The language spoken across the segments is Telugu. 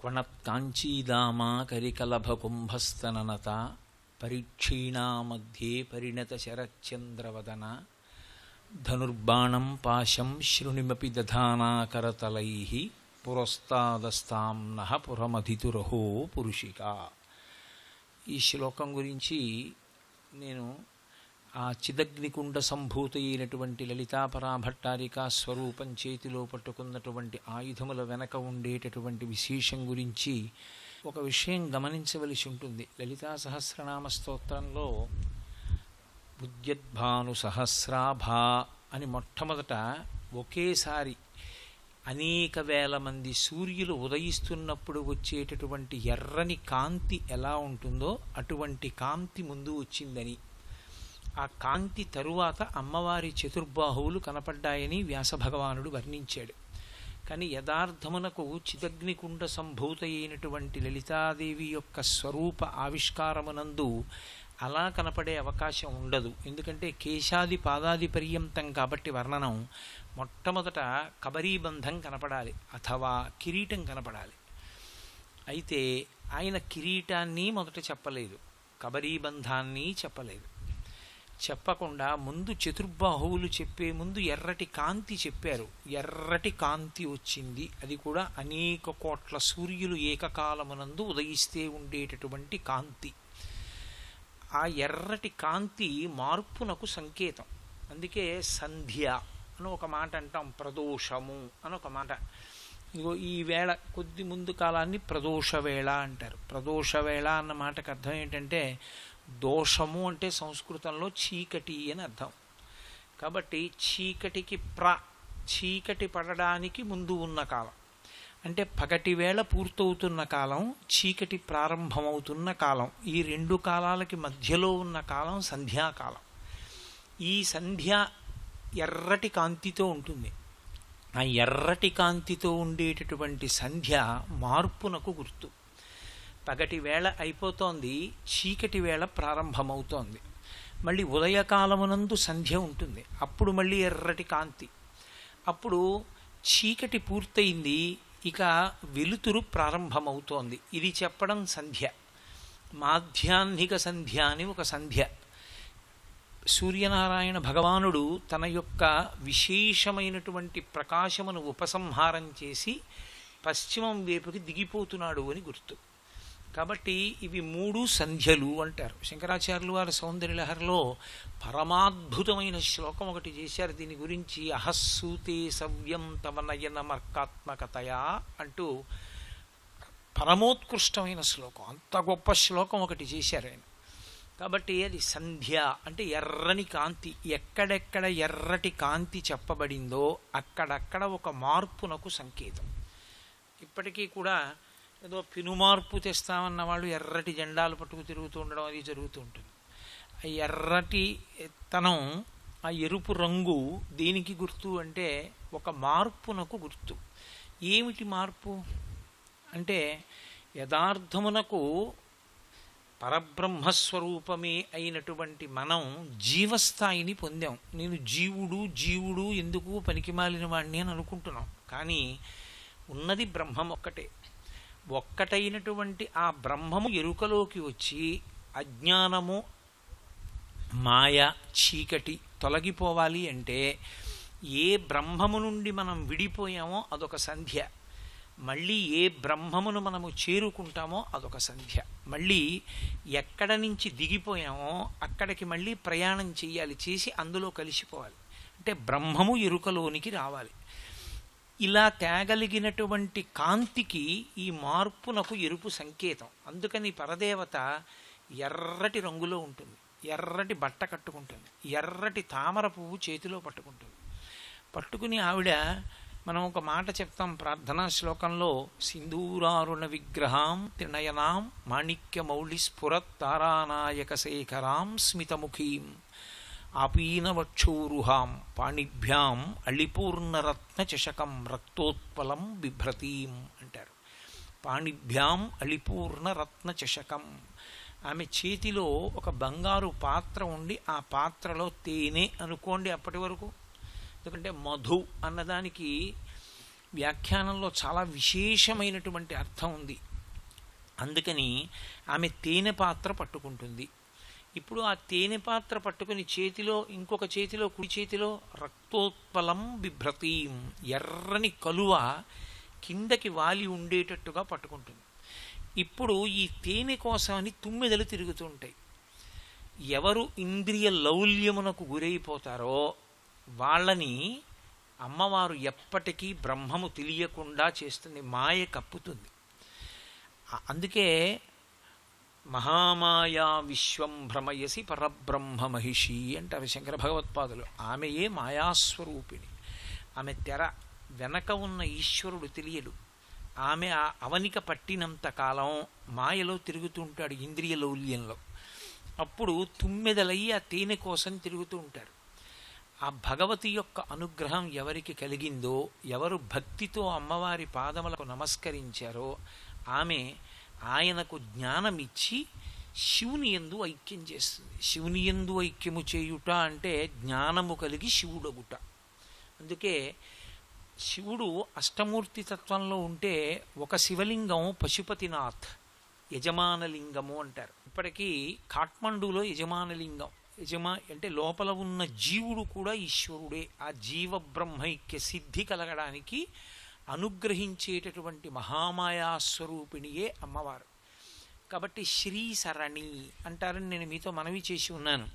క్వణత్కాంచీదామా కరికలభకుంభస్తననత పరీక్షీణా మధ్యే పరిణతశరచ్చంద్రవదన ధనుర్బాణం పాశం శృణిమపి దధానాకరతలైః పురస్తాదస్తాం నః పురమధితురహో పురుషికా. ఈ శ్లోకం గురించి నేను ఆ చిదగ్నికుండ సంభూత అయినటువంటి లలితాపరాభట్టారికా స్వరూపం చేతిలో పట్టుకున్నటువంటి ఆయుధముల వెనక ఉండేటటువంటి విశేషం గురించి ఒక విషయం గమనించవలసి ఉంటుంది. లలితా సహస్రనామ స్తోత్రంలో ఉద్యద్భాను సహస్రాభా అని మొట్టమొదట ఒకేసారి అనేక వేల మంది సూర్యులు ఉదయిస్తున్నప్పుడు వచ్చేటటువంటి ఎర్రని కాంతి ఎలా ఉంటుందో అటువంటి కాంతి ముందు వచ్చిందని, ఆ కాంతి తరువాత అమ్మవారి చతుర్బాహువులు కనపడ్డాయని వ్యాసభగవానుడు వర్ణించాడు. కానీ యథార్థమునకు చిదగ్నికుండ సంభూత అయినటువంటి లలితాదేవి యొక్క స్వరూప ఆవిష్కారమునందు అలా కనపడే అవకాశం ఉండదు. ఎందుకంటే కేశాది పాదాది పర్యంతం కాబట్టి వర్ణనం మొట్టమొదట కబరీబంధం కనపడాలి, అథవా కిరీటం కనపడాలి. అయితే ఆయన కిరీటాన్ని మొదట చెప్పలేదు, కబరీబంధాన్ని చెప్పలేదు. చెప్పకుండా ముందు చతుర్బాహువులు చెప్పే ముందు ఎర్రటి కాంతి చెప్పారు. ఎర్రటి కాంతి వచ్చింది, అది కూడా అనేక కోట్ల సూర్యులు ఏకకాలమునందు ఉదయిస్తే ఉండేటటువంటి కాంతి. ఆ ఎర్రటి కాంతి మార్పునకు సంకేతం. అందుకే సంధ్య అని ఒక మాట అంటాం, ప్రదోషము అని ఒక మాట. ఇదిగో ఈ వేళ కొద్ది ముందు కాలాన్ని ప్రదోష వేళ అంటారు. ప్రదోష వేళ అన్న మాటకు అర్థం ఏంటంటే దోషము అంటే సంస్కృతంలో చీకటి అని అర్థం. కాబట్టి చీకటికి చీకటి పడడానికి ముందు ఉన్న కాలం అంటే పగటి వేళ పూర్తవుతున్న కాలం, చీకటి ప్రారంభమవుతున్న కాలం. ఈ రెండు కాలాలకి మధ్యలో ఉన్న కాలం సంధ్యాకాలం. ఈ సంధ్య ఎర్రటి కాంతితో ఉంటుంది. ఆ ఎర్రటి కాంతితో ఉండేటటువంటి సంధ్య మార్పునకు గుర్తు. పగటి వేళ అయిపోతోంది, చీకటి వేళ ప్రారంభమవుతోంది. మళ్ళీ ఉదయకాలమునందు సంధ్య ఉంటుంది, అప్పుడు మళ్ళీ ఎర్రటి కాంతి. అప్పుడు చీకటి పూర్తయింది, ఇక వెలుతురు ప్రారంభమవుతోంది. ఇది చెప్పడం సంధ్య. మాధ్యాహ్నిక సంధ్య అని ఒక సంధ్య. సూర్యనారాయణ భగవానుడు తన యొక్క విశేషమైనటువంటి ప్రకాశమును ఉపసంహారం చేసి పశ్చిమం వైపుకి దిగిపోతున్నాడు అని గుర్తు. కాబట్టి ఇవి మూడు సంధ్యలు అంటారు. శంకరాచార్యులు వారి సౌందర్యలహరిలో పరమాద్భుతమైన శ్లోకం ఒకటి చేశారు దీని గురించి. అహస్సూతే సవ్యం తవ నయన మర్కాత్మకతయా అంటూ పరమోత్కృష్టమైన శ్లోకం. అంత గొప్ప శ్లోకం ఒకటి చేశారు ఆయన. కాబట్టి అది సంధ్య అంటే ఎర్రని కాంతి. ఎక్కడెక్కడ ఎర్రటి కాంతి చెప్పబడిందో అక్కడక్కడ ఒక మార్పునకు సంకేతం. ఇప్పటికీ కూడా ఏదో పెనుమార్పు తెస్తామన్న వాళ్ళు ఎర్రటి జెండాలు పట్టుకు తిరుగుతూ ఉండడం అది జరుగుతూ ఉంటుంది. ఆ ఎర్రటి తనం, ఆ ఎరుపు రంగు దేనికి గుర్తు అంటే ఒక మార్పునకు గుర్తు. ఏమిటి మార్పు అంటే యథార్థమునకు పరబ్రహ్మస్వరూపమే అయినటువంటి మనం జీవస్థాయిని పొందాం. నేను జీవుడు ఎందుకు పనికిమాలిన వాడిని అని అనుకుంటున్నాం. కానీ ఉన్నది బ్రహ్మం ఒక్కటైనటువంటి ఆ బ్రహ్మము ఎరుకలోకి వచ్చి అజ్ఞానము, మాయ, చీకటి తొలగిపోవాలి అంటే ఏ బ్రహ్మము నుండి మనం విడిపోయామో అదొక సంధ్య. మళ్ళీ ఏ బ్రహ్మమును మనము చేరుకుంటామో అదొక సంధ్య. మళ్ళీ ఎక్కడ నుంచి దిగిపోయామో అక్కడికి మళ్ళీ ప్రయాణం చేయాలి, చేసి అందులో కలిసిపోవాలి. అంటే బ్రహ్మము ఎరుకలోనికి రావాలి. ఇలా తేగలిగినటువంటి కాంతికి ఈ మార్పునకు ఎరుపు సంకేతం. అందుకని పరదేవత ఎర్రటి రంగులో ఉంటుంది, ఎర్రటి బట్ట కట్టుకుంటుంది, ఎర్రటి తామర పువ్వు చేతిలో పట్టుకుంటుంది. పట్టుకుని ఆవిడ, మనం ఒక మాట చెప్తాం ప్రార్థనా శ్లోకంలో, సింధూరారుణ విగ్రహాం త్రినయనాం మాణిక్యమౌళి స్ఫురత్ తారానాయక శేఖరాం స్మితముఖీం ఆపీనవక్షోరుహాం పాణిభ్యాం అళిపూర్ణరత్న చషకం రక్తోత్పలం బిభ్రతీం అంటారు. పాణిభ్యాం అళిపూర్ణ రత్న చషకం. ఆమె చేతిలో ఒక బంగారు పాత్ర ఉండి ఆ పాత్రలో తేనె అనుకోండి అప్పటి వరకు. ఎందుకంటే మధు అన్నదానికి వ్యాఖ్యానంలో చాలా విశేషమైనటువంటి అర్థం ఉంది. అందుకని ఆమె తేనె పాత్ర పట్టుకుంటుంది. ఇప్పుడు ఆ తేనె పాత్ర పట్టుకుని చేతిలో, ఇంకొక చేతిలో, కుడి చేతిలో రక్తోత్పలం బిభ్రతీం, ఎర్రని కలువ కిందకి వాలి ఉండేటట్టుగా పట్టుకుంటుంది. ఇప్పుడు ఈ తేనె కోసమని తుమ్మెదలు తిరుగుతూ ఉంటాయి. ఎవరు ఇంద్రియ లౌల్యమునకు గురైపోతారో వాళ్ళని అమ్మవారు ఎప్పటికీ బ్రహ్మము తెలియకుండా చేస్తుంది, మాయ కప్పుతుంది. అందుకే మహామాయా విశ్వం భ్రమయసి పరబ్రహ్మ మహిషి అంటారు శంకర భగవత్పాదులు. ఆమెయే మాయాస్వరూపిణి. ఆమె తెర వెనక ఉన్న ఈశ్వరుడు తెలియడు. ఆమె ఆ అవనిక పట్టినంత కాలం మాయలో తిరుగుతూ ఉంటాడు, ఇంద్రియ లౌల్యంలో. అప్పుడు తుమ్మెదలయ్యి ఆ తేనె కోసం తిరుగుతూ ఉంటారు. ఆ భగవతి యొక్క అనుగ్రహం ఎవరికి కలిగిందో, ఎవరు భక్తితో అమ్మవారి పాదములకు నమస్కరించారో ఆమె ఆయనకు జ్ఞానమిచ్చి శివుని యందు ఐక్యం చేస్తుంది. శివుని యందు ఐక్యము చేయుట అంటే జ్ఞానము కలిగి శివుడగుట. అందుకే శివుడు అష్టమూర్తి తత్వంలో ఉంటే ఒక శివలింగం పశుపతినాథ్ యజమానలింగము అంటారు. ఇప్పటికీ కాఠ్మండూలో యజమానలింగం, అంటే లోపల ఉన్న జీవుడు కూడా ఈశ్వరుడే. ఆ జీవ బ్రహ్మైక్య సిద్ధి కలగడానికి అనుగ్రహించేటటువంటి మహామాయాస్వరూపిణియే అమ్మవారు. కాబట్టి శ్రీసరణి అంటారని నేను మీతో మనవి చేసి ఉన్నాను.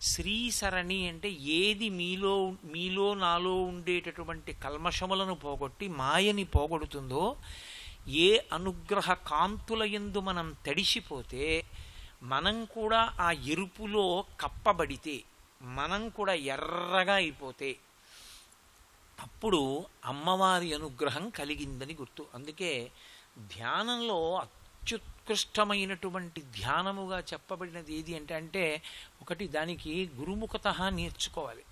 శ్రీసరణి అంటే ఏది మీలో నాలో ఉండేటటువంటి కల్మషములను పోగొట్టి మాయని పోగొడుతుందో, ఏ అనుగ్రహ కాంతుల యందు మనం తడిసిపోతే, మనం కూడా ఆ ఎరుపులో కప్పబడితే, మనం కూడా ఎర్రగా అయిపోతే అప్పుడు అమ్మవారి అనుగ్రహం కలిగిందని గుర్తు. అందుకే ధ్యానంలో అత్యుత్కృష్టమైనటువంటి ధ్యానముగా చెప్పబడినది ఏది అంటే ఒకటి, దానికి గురుముఖత నేర్చుకోవాలి.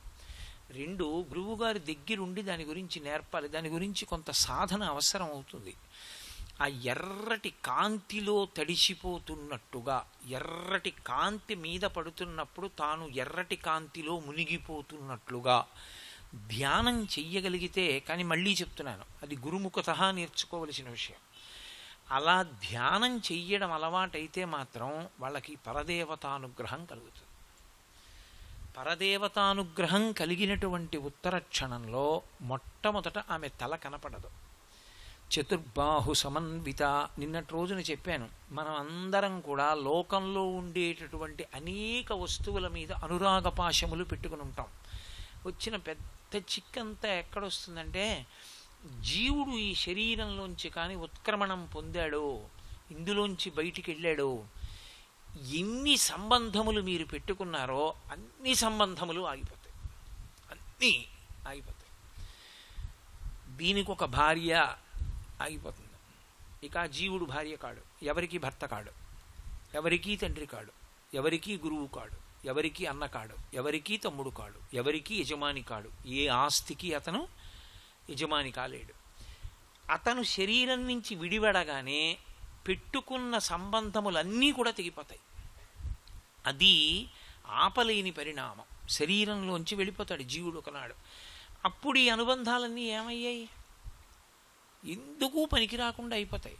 రెండు, గురువుగారి దగ్గరుండి దాని గురించి నేర్పాలి. దాని గురించి కొంత సాధన అవసరం అవుతుంది. ఆ ఎర్రటి కాంతిలో తడిసిపోతున్నట్టుగా, ఎర్రటి కాంతి మీద పడుతున్నప్పుడు తాను ఎర్రటి కాంతిలో మునిగిపోతున్నట్లుగా ధ్యానం చెయ్యగలిగితే, కానీ మళ్ళీ చెప్తున్నాను, అది గురుముఖత నేర్చుకోవలసిన విషయం. అలా ధ్యానం చెయ్యడం అలవాటైతే మాత్రం వాళ్ళకి పరదేవతానుగ్రహం కలుగుతుంది. పరదేవతానుగ్రహం కలిగినటువంటి ఉత్తర క్షణంలో మొట్టమొదట ఆమె తల కనపడదు. చతుర్బాహు సమన్విత. నిన్నటి రోజున చెప్పాను, మనం అందరం కూడా లోకంలో ఉండేటటువంటి అనేక వస్తువుల మీద అనురాగ పాశములు పెట్టుకుని ఉంటాం. వచ్చిన పెద్ద చిక్కంతా ఎక్కడొస్తుందంటే, జీవుడు ఈ శరీరంలోంచి కానీ ఉత్క్రమణం పొందాడో, ఇందులోంచి బయటికి వెళ్ళాడో, ఎన్ని సంబంధములు మీరు పెట్టుకున్నారో అన్ని సంబంధములు ఆగిపోతాయి. అన్నీ ఆగిపోతాయి. దీనికి ఒక భార్య ఆగిపోతుంది. ఇక జీవుడు భార్య కాడు, ఎవరికి భర్త కాడు, ఎవరికీ తండ్రి కాడు, ఎవరికీ గురువు కాడు, ఎవరికీ అన్న కాడు, ఎవరికీ తమ్ముడు కాడు, ఎవరికీ యజమాని కాడు. ఏ ఆస్తికి అతను యజమాని కాలేడు. అతను శరీరం నుంచి విడివడగానే పెట్టుకున్న సంబంధములన్నీ కూడా తెగిపోతాయి. అది ఆపలేని పరిణామం. శరీరంలోంచి వెళ్ళిపోతాడు జీవుడు ఒకనాడు. అప్పుడు ఈ అనుబంధాలన్నీ ఏమయ్యాయి? ఎందుకు పనికి రాకుండా అయిపోతాయి.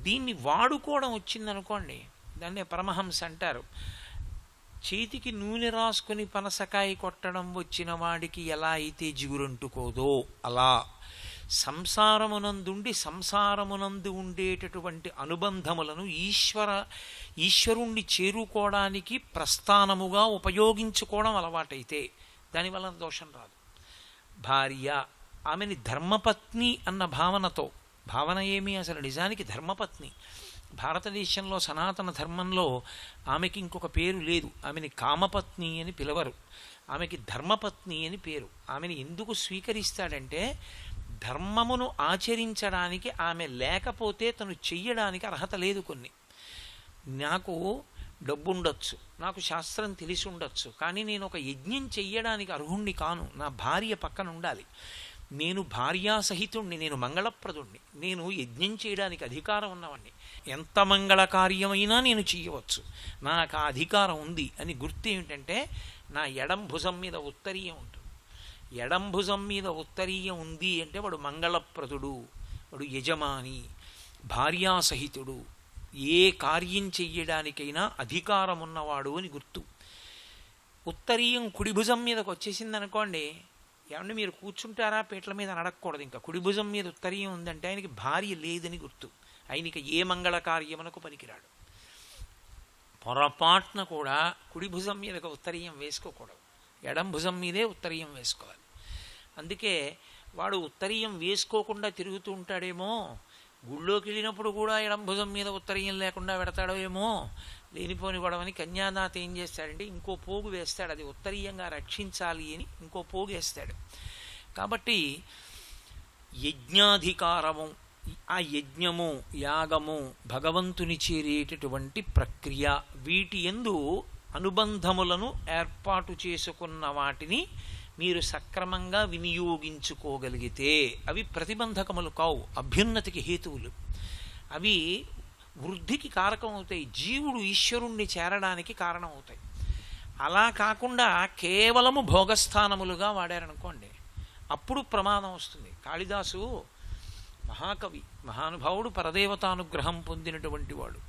దీన్ని వాడుకోవడం వచ్చిందనుకోండి, దాన్నే పరమహంస అంటారు. చేతికి నూనె రాసుకుని పనసకాయ కొట్టడం వచ్చిన వాడికి ఎలా అయితే జిగురంటుకోదో, అలా సంసారమునందుండి సంసారమునందు ఉండేటటువంటి అనుబంధములను ఈశ్వరుణ్ణి చేరుకోవడానికి ప్రస్థానముగా ఉపయోగించుకోవడం అలవాటైతే దానివల్ల దోషం రాదు. భార్య, ఆమెని ధర్మపత్ని అన్న భావనతో, భావన ఏమి అసలు నిజానికి ధర్మపత్ని. భారతదేశంలో సనాతన ధర్మంలో ఆమెకి ఇంకొక పేరు లేదు. ఆమెని కామపత్ని అని పిలవరు, ఆమెకి ధర్మపత్ని అని పేరు. ఆమెని ఎందుకు స్వీకరిస్తాడంటే, ధర్మమును ఆచరించడానికి ఆమె లేకపోతే తను చెయ్యడానికి అర్హత లేదు. కొన్ని, నాకు డబ్బు ఉండొచ్చు, నాకు శాస్త్రం తెలిసి ఉండొచ్చు, కానీ నేను ఒక యజ్ఞం చెయ్యడానికి అర్హుణ్ణి కాను. నా భార్య పక్కన ఉండాలి. నేను భార్యాసహితుణ్ణి, నేను మంగళప్రదుణ్ణి, నేను యజ్ఞం చేయడానికి అధికారం ఉన్నవాణ్ణి. ఎంత మంగళ కార్యమైనా నేను చెయ్యవచ్చు, నాకు ఆ అధికారం ఉంది అని గుర్తు ఏమిటంటే, నా ఎడం భుజం మీద ఉత్తరీయం ఉంటుంది. ఎడంభుజం మీద ఉత్తరీయం ఉంది అంటే వాడు మంగళప్రదుడు, వాడు యజమాని, భార్యాసహితుడు, ఏ కార్యం చెయ్యడానికైనా అధికారం ఉన్నవాడు అని గుర్తు. ఉత్తరీయం కుడి భుజం మీదకి వచ్చేసింది అనుకోండి, ఏమంటే మీరు కూర్చుంటారా పీటల మీద నడకూడదు. ఇంకా కుడి భుజం మీద ఉత్తరీయం ఉందంటే ఆయనకి భార్య లేదని గుర్తు, ఆయనకి ఏ మంగళ కార్యమునకు పనికిరాడు. పొరపాటున కూడా కుడి భుజం మీదకి ఉత్తరీయం వేసుకోకూడదు, ఎడం భుజం మీదే ఉత్తరీయం వేసుకోవాలి. అందుకే వాడు ఉత్తరీయం వేసుకోకుండా తిరుగుతూ ఉంటాడేమో, గుళ్ళోకి వెళ్ళినప్పుడు కూడా ఎడం భుజం మీద ఉత్తరీయం లేకుండా పెడతాడో ఏమో, లేనిపోని గొడవని కన్యాదాత ఏం చేస్తాడంటే ఇంకో పోగు వేస్తాడు, అది ఉత్తరీయంగా రక్షించాలి అని ఇంకో పోగు వేస్తాడు. కాబట్టి యజ్ఞాధికారము, ఆ యజ్ఞము యాగము భగవంతుని చేరేటటువంటి ప్రక్రియ, వీటి యందు అనుబంధములను ఏర్పాటు చేసుకున్న వాటిని మీరు సక్రమంగా వినియోగించుకోగలిగితే అవి ప్రతిబంధకములు కావు, అభ్యున్నతికి హేతువులు. అవి వృద్ధికి కారకం అవుతాయి, జీవుడు ఈశ్వరుణ్ణి చేరడానికి కారణం అవుతాయి. అలా కాకుండా కేవలము భోగస్థానములుగా వాడారనుకోండి, అప్పుడు ప్రమాదం వస్తుంది. కాళిదాసు మహాకవి, మహానుభావుడు, పరదేవతానుగ్రహం పొందినటువంటి వాడు.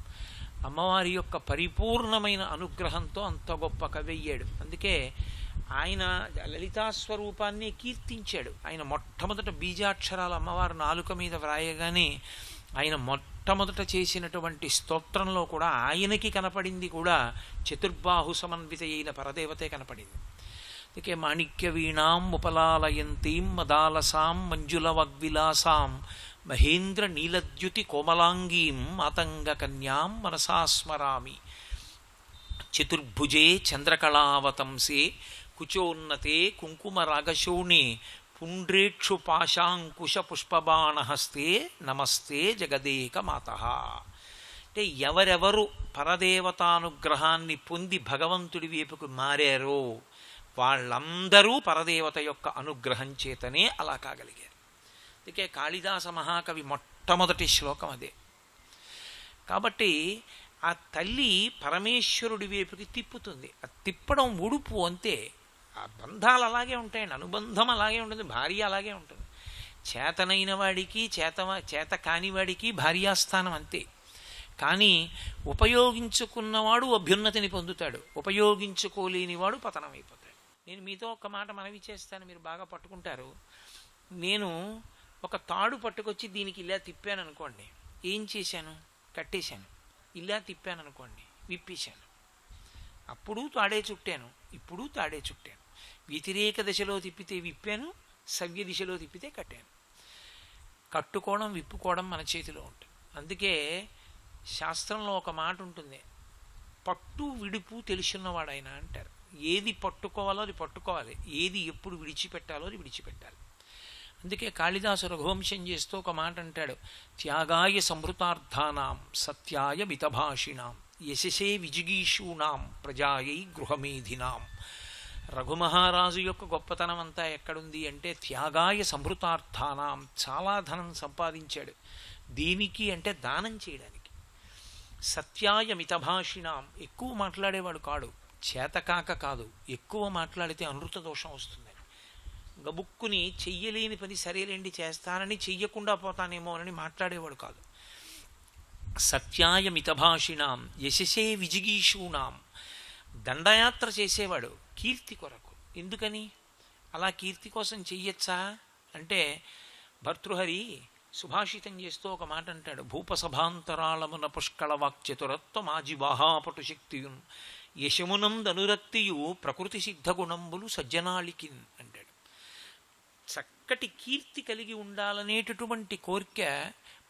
అమ్మవారి యొక్క పరిపూర్ణమైన అనుగ్రహంతో అంత గొప్ప కవి అయ్యాడు. అందుకే ఆయన లలితాస్వరూపాన్ని కీర్తించాడు. ఆయన మొట్టమొదట బీజాక్షరాలు అమ్మవారు నాలుక మీద వ్రాయగానే ఆయన మొట్టమొదట చేసినటువంటి స్తోత్రంలో కూడా ఆయనకి కనపడింది కూడా చతుర్బాహు సమన్విత అయిన పరదేవతే కనపడింది. అందుకే మాణిక్య వీణాం ఉపలాలయంతీం మదాలసాం మంజుల వగ్విలాసాం మహేంద్ర నీలద్యుతి కోమలాంగీం మాతంగ కన్యాం మనసా స్మరామి. చతుర్భుజే చంద్రకళావతంసే కుచోన్నతే కుంకుమ రాగశోణే పుండ్రేక్షు పాశాంకుశ పుష్పబాణహస్తే నమస్తే జగదేక మాతః. అంటే ఎవరెవరు పరదేవతానుగ్రహాన్ని పొంది భగవంతుడి వైపుకు మారారో వాళ్ళందరూ పరదేవత యొక్క అనుగ్రహం చేతనే అలా కాగలిగారు. అందుకే కాళిదాస మహాకవి మొట్టమొదటి శ్లోకం అదే. కాబట్టి ఆ తల్లి పరమేశ్వరుడి వైపుకి తిప్పుతుంది. ఆ తిప్పడం ఉడుపు అంతే. ఆ బంధాలు అలాగే ఉంటాయండి, అనుబంధం అలాగే ఉంటుంది, భార్య అలాగే ఉంటుంది. చేతనైన వాడికి చేత కానివాడికి భార్యాస్థానం అంతే. కానీ ఉపయోగించుకున్నవాడు అభ్యున్నతిని పొందుతాడు, ఉపయోగించుకోలేనివాడు పతనమైపోతాడు. నేను మీతో ఒక మాట మనవి చేస్తాను, మీరు బాగా పట్టుకుంటారు. నేను ఒక తాడు పట్టుకొచ్చి దీనికి ఇలా తిప్పాను అనుకోండి, ఏం చేశాను? కట్టేశాను. ఇలా తిప్పాను అనుకోండి, విప్పేశాను. అప్పుడు తాడే చుట్టాను, ఇప్పుడు తాడే చుట్టాను. వ్యతిరేక దిశలో తిప్పితే విప్పాను, సవ్య దిశలో తిప్పితే కట్టాను. కట్టుకోవడం విప్పుకోవడం మన చేతిలో ఉంటుంది. అందుకే శాస్త్రంలో ఒక మాట ఉంటుంది, పట్టు విడుపు తెలుసున్నవాడు ఆయన అంటారు. ఏది పట్టుకోవాలో అది పట్టుకోవాలి, ఏది ఎప్పుడు విడిచిపెట్టాలో అది విడిచిపెట్టాలి. అందుకే కాళిదాసు రఘువంశం చేస్తూ ఒక మాట అంటాడు, త్యాగాయ సంవృతార్థానాం సత్యాయ మితభాషిణాం యశసే విజిగీషూణాం ప్రజాయై గృహమేధినాం. రఘుమహారాజు యొక్క గొప్పతనం అంతా ఎక్కడుంది అంటే త్యాగాయ సంవృతార్థానాం, చాలా ధనం సంపాదించాడు. దేనికి అంటే దానం చేయడానికి. సత్యాయ మితభాషిణాం, ఎక్కువ మాట్లాడేవాడు కాడు, చేతకాక కాదు, ఎక్కువ మాట్లాడితే అనృత దోషం వస్తుంది. గబుక్కుని చెయ్యలేని పని సరేలేండి చేస్తానని చెయ్యకుండా పోతానేమో అని మాట్లాడేవాడు కాదు. సత్యాయ మితభాషిణాం యశసే విజిగీషూణాం, దండయాత్ర చేసేవాడు కీర్తి కొరకు. ఎందుకని అలా కీర్తి కోసం చెయ్యొచ్చా అంటే భర్తృహరి సుభాషితం చేస్తూ ఒక మాట అంటాడు, భూపసభాంతరాళమున పుష్కళ వాక్చతురత్వమాజివాహాపటు శక్తియున్ యశమునందనురక్తియు ప్రకృతి సిద్ధ గుణంబులు సజ్జనాళికిన్ అంటాడు. చక్కటి కీర్తి కలిగి ఉండాలనేటటువంటి కోరిక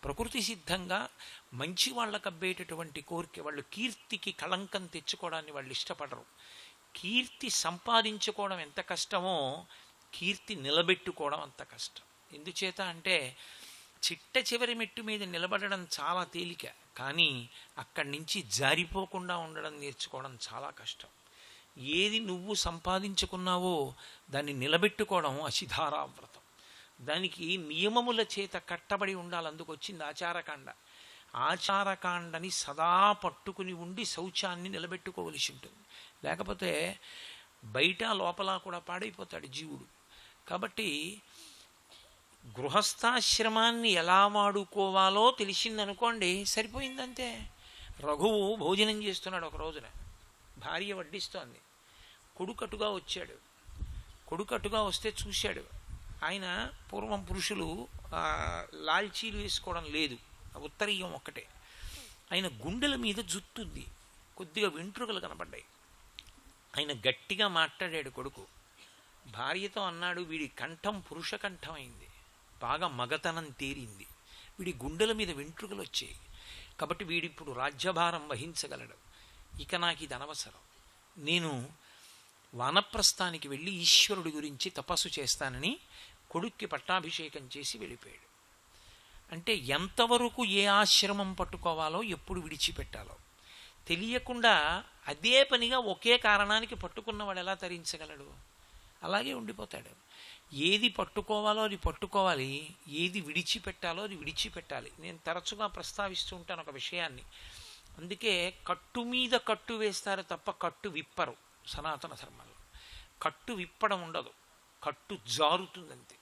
ప్రకృతి సిద్ధంగా మంచి వాళ్ళకు అబ్బేటటువంటి కోరిక. వాళ్ళు కీర్తికి కళంకం తెచ్చుకోవడాన్ని వాళ్ళు ఇష్టపడరు. కీర్తి సంపాదించుకోవడం ఎంత కష్టమో కీర్తి నిలబెట్టుకోవడం అంత కష్టం. ఎందుచేత అంటే చిట్ట చివరి మెట్టు మీద నిలబడడం చాలా తేలిక, కానీ అక్కడి నుంచి జారిపోకుండా ఉండడం నేర్చుకోవడం చాలా కష్టం. ఏది నువ్వు సంపాదించుకున్నావో దాన్ని నిలబెట్టుకోవడం అశిధారావ్రతం. దానికి నియమముల చేత కట్టబడి ఉండాలి. అందుకు వచ్చింది ఆచారకాండ. ఆచారకాండని సదా పట్టుకుని ఉండి శౌచాన్ని నిలబెట్టుకోవలసి ఉంటుంది. లేకపోతే బయట లోపల కూడా పాడైపోతాడు జీవుడు. కాబట్టి గృహస్థాశ్రమాన్ని ఎలా వాడుకోవాలో తెలిసిందనుకోండి, సరిపోయిందంతే. రఘువు భోజనం చేస్తున్నాడు ఒక రోజున, భార్య వడ్డిస్తోంది. కొడుకటుగా వచ్చాడు. కొడుకటుగా వస్తే చూశాడు. ఆయన పూర్వం పురుషులు లాల్చీలు వేసుకోవడం లేదు, ఉత్తరీయం ఒక్కటే. ఆయన గుండెల మీద జుత్తుంది, కొద్దిగా వెంట్రుకలు కనపడ్డాయి. ఆయన గట్టిగా మాట్లాడాడు కొడుకు. భార్యతో అన్నాడు, వీడి కంఠం పురుష కంఠం అయింది, బాగా మగతనం తేరింది, వీడి గుండెల మీద వెంట్రుకలు వచ్చాయి, కాబట్టి వీడిప్పుడు రాజ్యభారం వహించగలడు. ఇక నాకు ఇది అనవసరం, నేను వానప్రస్థానికి వెళ్ళి ఈశ్వరుడి గురించి తపస్సు చేస్తానని కొడుక్కి పట్టాభిషేకం చేసి వెళ్ళిపోయాడు. అంటే ఎంతవరకు ఏ ఆశ్రమం పట్టుకోవాలో, ఎప్పుడు విడిచిపెట్టాలో తెలియకుండా అదే పనిగా ఒకే కారణానికి పట్టుకున్నవాడు ఎలా తరించగలడు? అలాగే ఉండిపోతాడు. ఏది పట్టుకోవాలో అది పట్టుకోవాలి, ఏది విడిచిపెట్టాలో అది విడిచిపెట్టాలి. నేను తరచుగా ప్రస్తావిస్తూ ఉంటాను ఒక విషయాన్ని. అందుకే కట్టు మీద కట్టు వేస్తారు తప్ప కట్టు విప్పరు. సనాతన ధర్మంలో కట్టు విప్పడం ఉండదు, కట్టు జారుతుందంతే.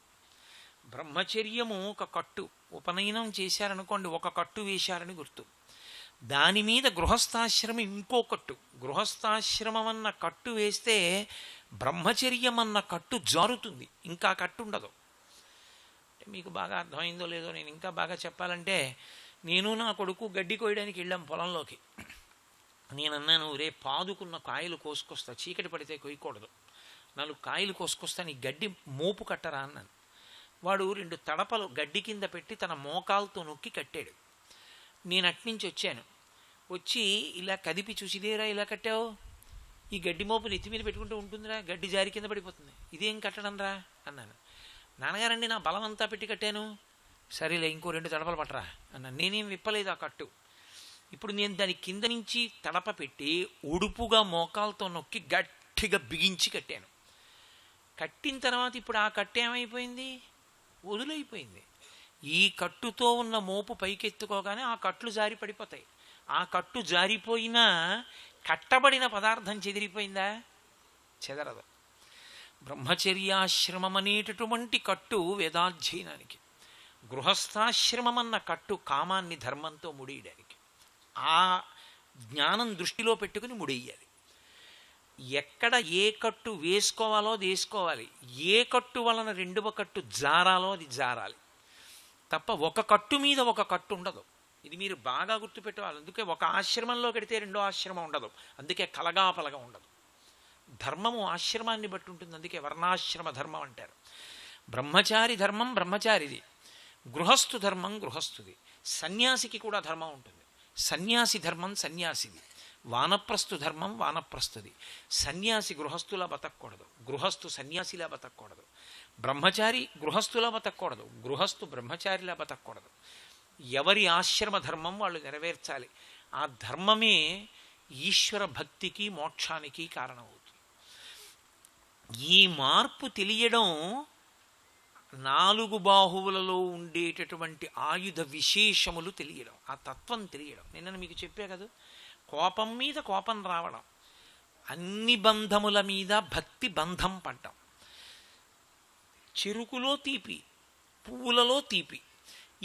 బ్రహ్మచర్యము ఒక కట్టు, ఉపనయనం చేశారనుకోండి ఒక కట్టు వేశారని గుర్తు. దాని మీద గృహస్థాశ్రమం ఇంకో కట్టు. గృహస్థాశ్రమం అన్న కట్టు వేస్తే బ్రహ్మచర్యం అన్న కట్టు జారుతుంది, ఇంకా కట్టు ఉండదు. అంటే మీకు బాగా అర్థమైందో లేదో, నేను ఇంకా బాగా చెప్పాలంటే, నేను నా కొడుకు గడ్డి కోయడానికి వెళ్ళాం పొలంలోకి. నేను అన్నాను, రే పాదుకున్న కాయలు కోసుకొస్తా, చీకటి పడితే కొయ్యకూడదు, 4 కాయలు కోసుకొస్తా, నీ గడ్డి మోపు కట్టరా అన్నాను. వాడు 2 తడపలు గడ్డి కింద పెట్టి తన మోకాలతో నొక్కి కట్టాడు. నేను అట్నుంచి వచ్చాను, వచ్చి ఇలా కదిపి చూసి, ఇదేరా ఇలా కట్టావు, ఈ గడ్డి మోపు నెత్తి మీద పెట్టుకుంటూ ఉంటుందిరా, గడ్డి జారి కింద పడిపోతుంది, ఇదేం కట్టడం రా అన్నాను. నాన్నగారండి నా బలం అంతా పెట్టి కట్టాను. సరేలే ఇంకో 2 తడపలు పట్టరా అన్నాను. నేనేం విప్పలేదు ఆ కట్టు. ఇప్పుడు నేను దాని కింద నుంచి తడప పెట్టి ఉడుపుగా మోకాలతో నొక్కి గట్టిగా బిగించి కట్టాను. కట్టిన తర్వాత ఇప్పుడు ఆ కట్టు ఏమైపోయింది? వదులైపోయింది. ఈ కట్టుతో ఉన్న మోపు పైకెత్తుకోగానే ఆ కట్లు జారి పడిపోతాయి. ఆ కట్టు జారిపోయినా కట్టబడిన పదార్థం చెదిరిపోయిందా? చెదరదు. బ్రహ్మచర్యాశ్రమం అనేటటువంటి కట్టు వేదాధ్యయనానికి, గృహస్థాశ్రమం అన్న కట్టు కామాన్ని ధర్మంతో ముడియడానికి. ఆ జ్ఞానం దృష్టిలో పెట్టుకుని ముడేయాలి. ఎక్కడ ఏ కట్టు వేసుకోవాలో అది వేసుకోవాలి, ఏ కట్టు వలన రెండవ కట్టు జారాలో అది జారాలి తప్ప ఒక కట్టు మీద ఒక కట్టు ఉండదు. ఇది మీరు బాగా గుర్తుపెట్టుకోవాలి. అందుకే ఒక ఆశ్రమంలో కడితే రెండో ఆశ్రమం ఉండదు, అందుకే కలగాపలగా ఉండదు. ధర్మము ఆశ్రమాన్ని బట్టి ఉంటుంది, అందుకే వర్ణాశ్రమ ధర్మం అంటారు. బ్రహ్మచారి ధర్మం బ్రహ్మచారిది, గృహస్థు ధర్మం గృహస్థుది. సన్యాసికి కూడా ధర్మం ఉంటుంది, సన్యాసి ధర్మం సన్యాసిది. వానప్రస్థు ధర్మం వానప్రస్థుది. సన్యాసి గృహస్థులా బతకూడదు, గృహస్థు సన్యాసిలా బతకూడదు. బ్రహ్మచారి గృహస్థులా బతకూడదు, గృహస్థు బ్రహ్మచారిలా బతకూడదు. ఎవరి ఆశ్రమ ధర్మం వాళ్ళు నెరవేర్చాలి. ఆ ధర్మమే ఈశ్వర భక్తికి మోక్షానికి కారణమవుతుంది. ఈ మార్పు తెలియడం, 4 బాహువులలో ఉండేటటువంటి ఆయుధ విశేషములు తెలియడం, ఆ తత్వం తెలియడం. నిన్న మీకు చెప్పే కదా, కోపం మీద కోపం రావడం, అన్ని బంధముల మీద భక్తి బంధం పడ్డం, చెరుకులో తీపి పువ్వులలో తీపి,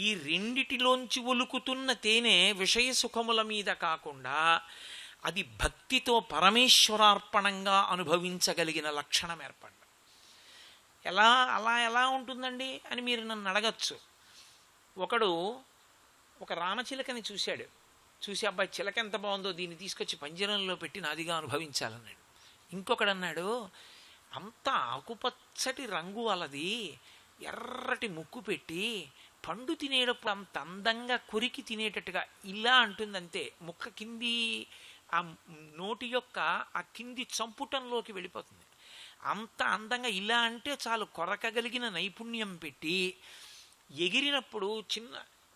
ఈ రెండిటిలోంచి ఒలుకుతున్న తేనె విషయ సుఖముల మీద కాకుండా అది భక్తితో పరమేశ్వరార్పణంగా అనుభవించగలిగిన లక్షణం ఏర్పడ్డం. ఎలా ఉంటుందండి అని మీరు నన్ను అడగచ్చు. ఒకడు ఒక రామచిలకని చూశాడు, చూసి అబ్బాయి చిలక ఎంత బాగుందో, దీన్ని తీసుకొచ్చి పంజరంలో పెట్టి నాదిగా అనుభవించాలన్నాడు. ఇంకొకడు అన్నాడు, అంత ఆకుపచ్చటి రంగు వాళ్ళది, ఎర్రటి ముక్కు పెట్టి పండు తినేటప్పుడు అంత అందంగా కొరికి తినేటట్టుగా ఇలా అంటుందంతే, ముక్క కింది ఆ నోటి యొక్క ఆ కింది చంపుటంలోకి వెళ్ళిపోతుంది. అంత అందంగా ఇలా అంటే చాలు, కొరకగలిగిన నైపుణ్యం పెట్టి ఎగిరినప్పుడు చిన్న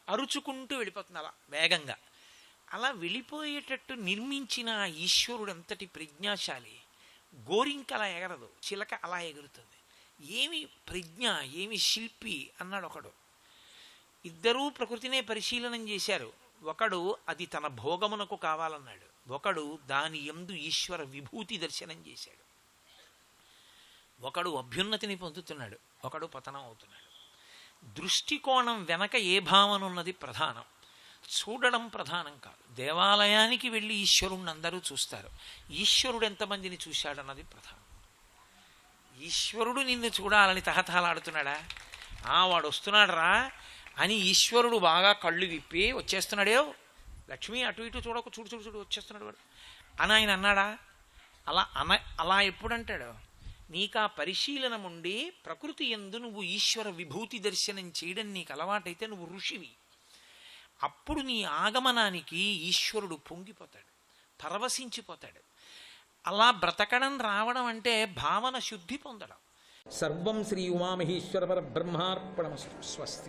అరుచుకుంటూ వెళ్ళిపోతుంది అలా వేగంగా. అలా వెళ్ళిపోయేటట్టు నిర్మించిన ఈశ్వరుడు ఎంతటి ప్రజ్ఞాశాలి. గోరింక అలా ఎగరదు, చిలక అలా ఎగురుతుంది. ఏమి ప్రజ్ఞ, ఏమి శిల్పి అన్నాడు ఒకడు. ఇద్దరూ ప్రకృతినే పరిశీలనం చేశారు. ఒకడు అది తన భోగమునకు కావాలన్నాడు, ఒకడు దాని యందు ఈశ్వర విభూతి దర్శనం చేశాడు. ఒకడు అభ్యున్నతిని పొందుతున్నాడు, ఒకడు పతనం అవుతున్నాడు. దృష్టికోణం వెనక ఏ భావన ఉన్నది ప్రధానం, చూడడం ప్రధానం కాదు. దేవాలయానికి వెళ్ళి ఈశ్వరుణ్ణి అందరూ చూస్తారు, ఈశ్వరుడు ఎంతమందిని చూశాడన్నది ప్రధానం. ఈశ్వరుడు నిన్ను చూడాలని తహతహలాడుతున్నాడా? వాడు వస్తున్నాడు రా అని ఈశ్వరుడు బాగా కళ్ళు విప్పి వచ్చేస్తున్నాడే, లక్ష్మి అటు ఇటు చూడకు, చూడు చూడు చూడు వచ్చేస్తున్నాడు వాడు అని ఆయన అన్నాడా? అలా ఎప్పుడంటాడు? నీకు ఆ పరిశీలనం ఉండి ప్రకృతి యందు నువ్వు ఈశ్వర విభూతి దర్శనం చేయడం నీకు అలవాటైతే నువ్వు ఋషివి. అప్పుడు నీ ఆగమనానికి ఈశ్వరుడు పొంగిపోతాడు, పరవశించిపోతాడు. అలా బ్రతకడం రావడం అంటే భావన శుద్ధి పొందడం. సర్వం శ్రీ ఉమామహేశ్వర పరబ్రహ్మార్పణమస్తు. స్వస్తి.